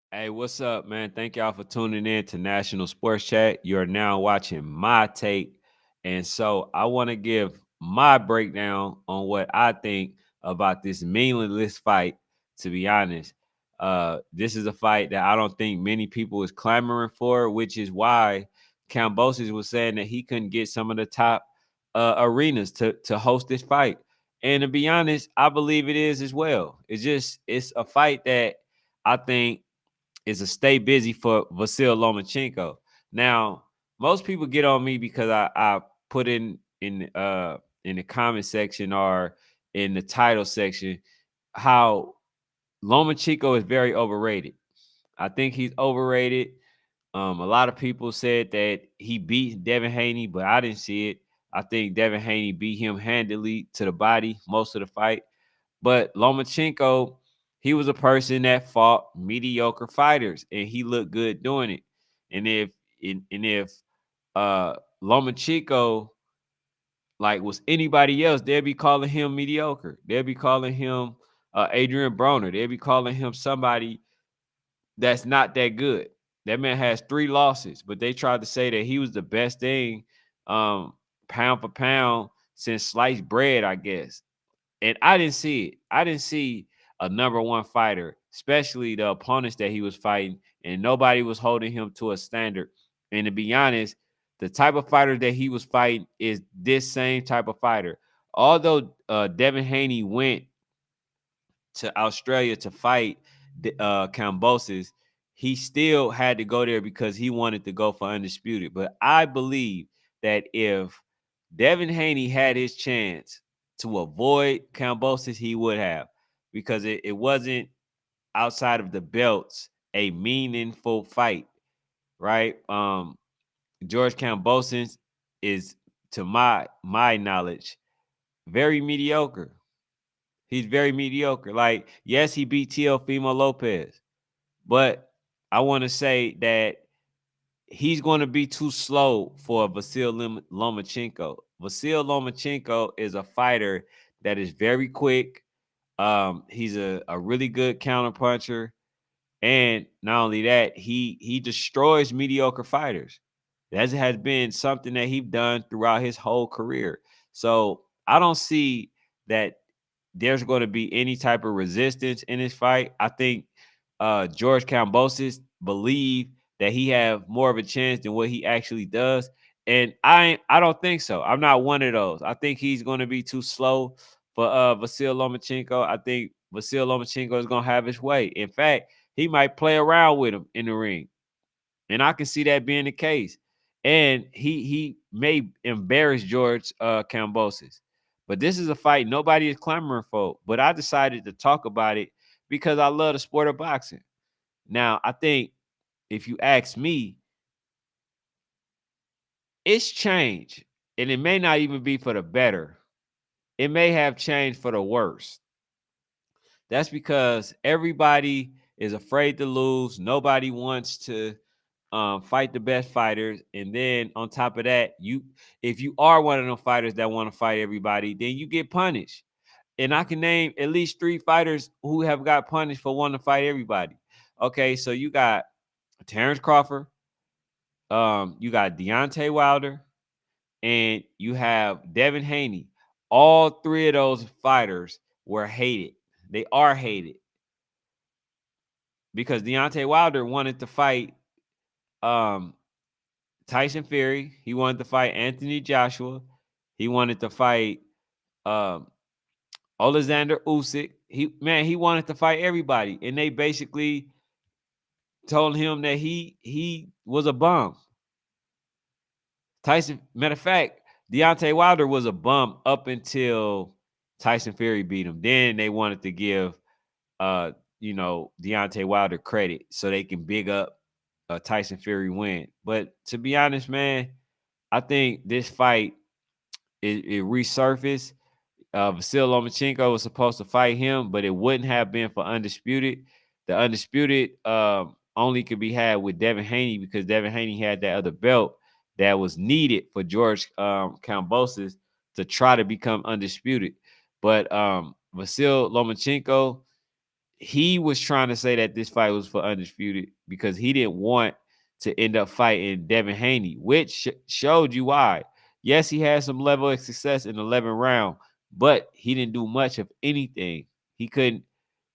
Hey, what's up, man? Thank y'all for tuning in to National Sports Chat. You're now watching my take. And so I want to give my breakdown on what I think about this meaningless fight, to be honest. This is a fight that I don't think many people is clamoring for, which is why Kambosas was saying that he couldn't get some of the top arenas to host this fight. And to be honest, I believe it is as well. It's a fight that I think is a stay busy for Vasil Lomachenko. Now, most people get on me because I put in the comment section or in the title section how Lomachenko is very overrated. I think he's overrated. A lot of people said that he beat Devin Haney, but I didn't see it. I think Devin Haney beat him handily to the body most of the fight. But Lomachenko, he was a person that fought mediocre fighters, and he looked good doing it. And if Lomachenko was anybody else, they'd be calling him mediocre. They'd be calling him Adrian Broner. They'd be calling him somebody that's not that good. That man has 3 losses, but they tried to say that he was the best thing, um, pound for pound since sliced bread, I guess. And I didn't see it. I didn't see a number one fighter, especially the opponents that he was fighting, and nobody was holding him to a standard. And to be honest, the type of fighter that he was fighting is this same type of fighter. Although Devin Haney went to Australia to fight Kambosas, he still had to go there because he wanted to go for undisputed. But I believe that if Devin Haney had his chance to avoid Kambosas, he would have, because it wasn't outside of the belts a meaningful fight, right? George Kambosas is, to my knowledge, very mediocre. He's very mediocre. Like, yes, he beat Teofimo Lopez, but I want to say that he's going to be too slow for Vasil Lomachenko. Vasil Lomachenko is a fighter that is very quick. He's a really good counterpuncher. And not only that, he destroys mediocre fighters. That has been something that he's done throughout his whole career. So I don't see that there's going to be any type of resistance in this fight. I think George Kambosos believe that he have more of a chance than what he actually does. And I don't think so. I'm not one of those. I think he's going to be too slow for Vasil Lomachenko. I think Vasil Lomachenko is going to have his way. In fact, he might play around with him in the ring. And I can see that being the case. And he may embarrass George Kambosos. But this is a fight nobody is clamoring for. But I decided to talk about it because I love the sport of boxing. Now, I think if you ask me, it's changed. And it may not even be for the better. It may have changed for the worse. That's because everybody is afraid to lose. Nobody wants to fight the best fighters. And then on top of that, if you are one of them fighters that want to fight everybody, then you get punished. And I can name at least 3 fighters who have got punished for wanting to fight everybody. Okay, so you got Terrence Crawford, you got Deontay Wilder, and you have Devin Haney. All 3 of those fighters were hated. They are hated because Deontay Wilder wanted to fight um, Tyson Fury. He wanted to fight Anthony Joshua. He wanted to fight um, Alexander Usyk. He wanted to fight everybody, and they basically told him that he was a bum. Matter of fact, Deontay Wilder was a bum up until Tyson Fury beat him. Then they wanted to give uh, Deontay Wilder credit so they can big up Tyson Fury win. But to be honest, man, I think this fight it resurfaced. Vasil Lomachenko was supposed to fight him, but it wouldn't have been for Undisputed. The Undisputed only could be had with Devin Haney because Devin Haney had that other belt that was needed for George Kambosos to try to become Undisputed. But Vasil Lomachenko, he was trying to say that this fight was for undisputed because he didn't want to end up fighting Devin Haney, which showed you why. Yes, he had some level of success in the 11th round, but he didn't do much of anything. He couldn't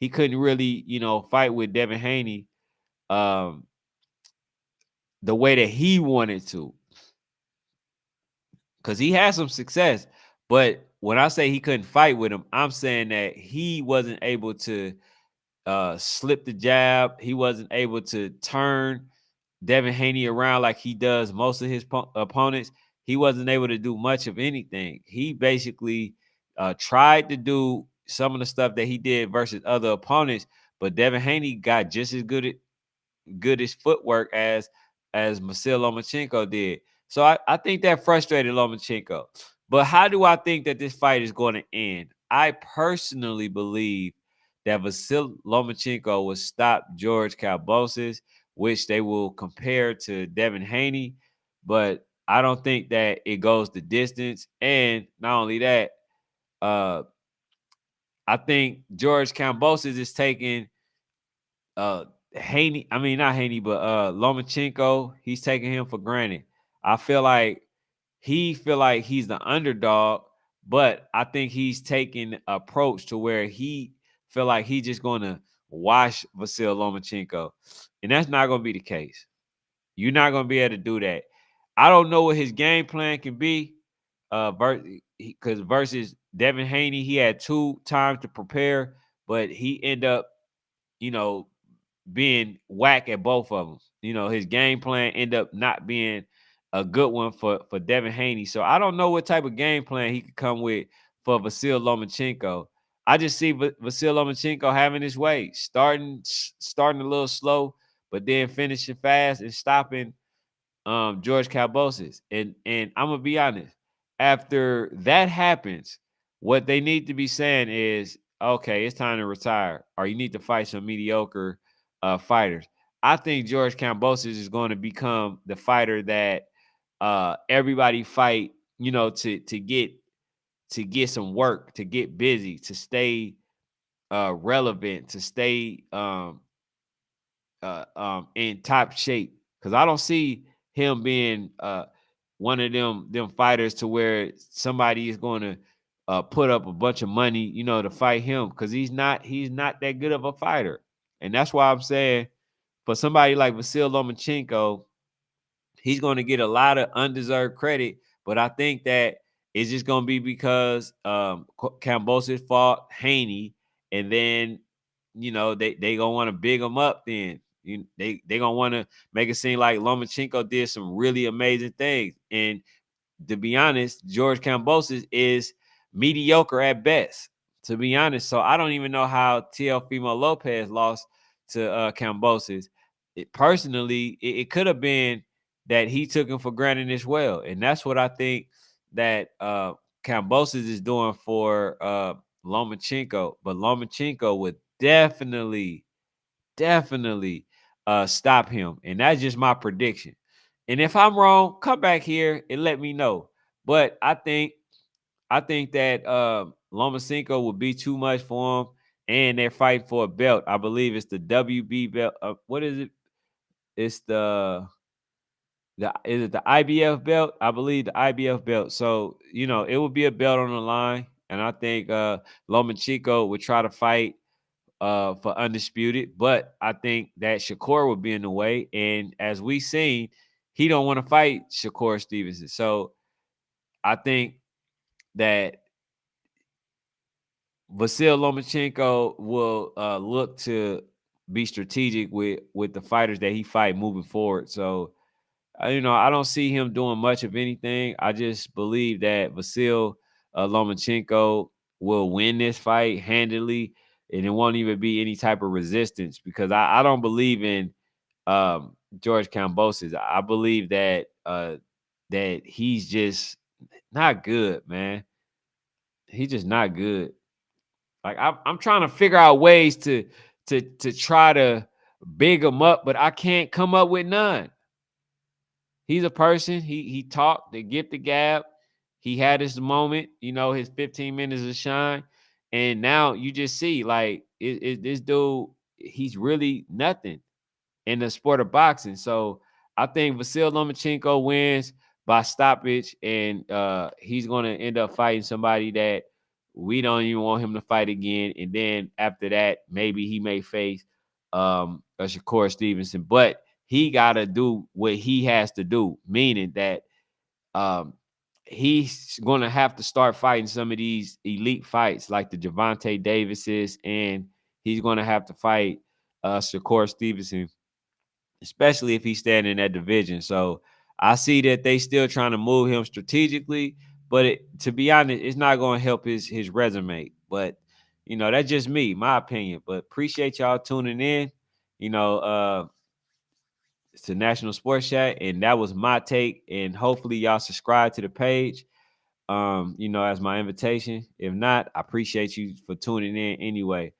really, fight with Devin Haney um the way that he wanted to. Because he had some success. But when I say he couldn't fight with him, I'm saying that he wasn't able to slip the jab. He wasn't able to turn Devin Haney around like he does most of his opponents. He wasn't able to do much of anything. He basically tried to do some of the stuff that he did versus other opponents, but Devin Haney got just as good as footwork as Vasyl Lomachenko did. So I think that frustrated Lomachenko. But how do I think that this fight is going to end? I personally believe that Vasyl Lomachenko will stop George Kambosas, which they will compare to Devin Haney. But I don't think that it goes the distance. And not only that, uh, I think George Kambosas is taking uh Haney, I mean not Haney, but Lomachenko, he's taking him for granted. I feel like he's the underdog, but I think he's taking an approach to where he feel like he's just gonna wash Vasyl Lomachenko. And that's not gonna be the case. You're not gonna be able to do that. I don't know what his game plan can be. Because versus Devin Haney, he had 2 times to prepare, but he ended up, you know, being whack at both of them. His game plan ended up not being a good one for Devin Haney. So I don't know what type of game plan he could come with for Vasyl Lomachenko. I just see Vasyl Lomachenko having his way, starting a little slow, but then finishing fast and stopping George Kambosas. And I'm gonna be honest, after that happens, what they need to be saying is, okay, it's time to retire, or you need to fight some mediocre fighters. I think George Kambosas is going to become the fighter that everybody fight, to get some work, to get busy, to stay relevant, to stay in top shape. Because I don't see him being one of them fighters to where somebody is going to put up a bunch of money, to fight him, because he's not that good of a fighter. And that's why I'm saying for somebody like Vasyl Lomachenko, he's going to get a lot of undeserved credit. But I think that it's just going to be because Kambosas fought Haney, and then they gonna want to big him up. Then they gonna want to make it seem like Lomachenko did some really amazing things. And to be honest, George Kambosas is mediocre at best, to be honest. So I don't even know how Teofimo Lopez lost to Kambosas. It could have been that he took him for granted as well. And that's what I think that Kambosas is doing for Lomachenko. But Lomachenko would definitely stop him. And that's just my prediction. And if I'm wrong, come back here and let me know. But I think that Lomachenko would be too much for him, and they're fighting for a belt. I believe it's the WB belt. What is it? It's is it the IBF belt? I believe the IBF belt. So it would be a belt on the line, and I think Lomachenko would try to fight for undisputed, but I think that Shakur would be in the way. And as we seen, he don't want to fight Shakur Stevenson. So I think that Vasyl Lomachenko will look to be strategic with the fighters that he fight moving forward. So I don't see him doing much of anything. I just believe that Vasyl Lomachenko will win this fight handily, and it won't even be any type of resistance, because I don't believe in George Kambosas. I believe that he's just not good, man. He's just not good. Like I'm trying to figure out ways to try to big him up, but I can't come up with none. He's a person. He talked, they get the gap. He had his moment, his 15 minutes of shine. And now you just see, like, this dude, he's really nothing in the sport of boxing. So I think Vasil Lomachenko wins by stoppage, and he's gonna end up fighting somebody that we don't even want him to fight again. And then after that, maybe he may face a Shakur Stevenson, but he gotta do what he has to do, meaning that um he's gonna have to start fighting some of these elite fights like the Javante Davises, and he's gonna have to fight Shakur Stevenson, especially if he's staying in that division. So I see that they still trying to move him strategically, but to be honest, it's not going to help his resume. But that's just me, my opinion. But appreciate y'all tuning in. It's the National Sports Chat, and that was my take. And hopefully y'all subscribe to the page. As my invitation. If not, I appreciate you for tuning in anyway.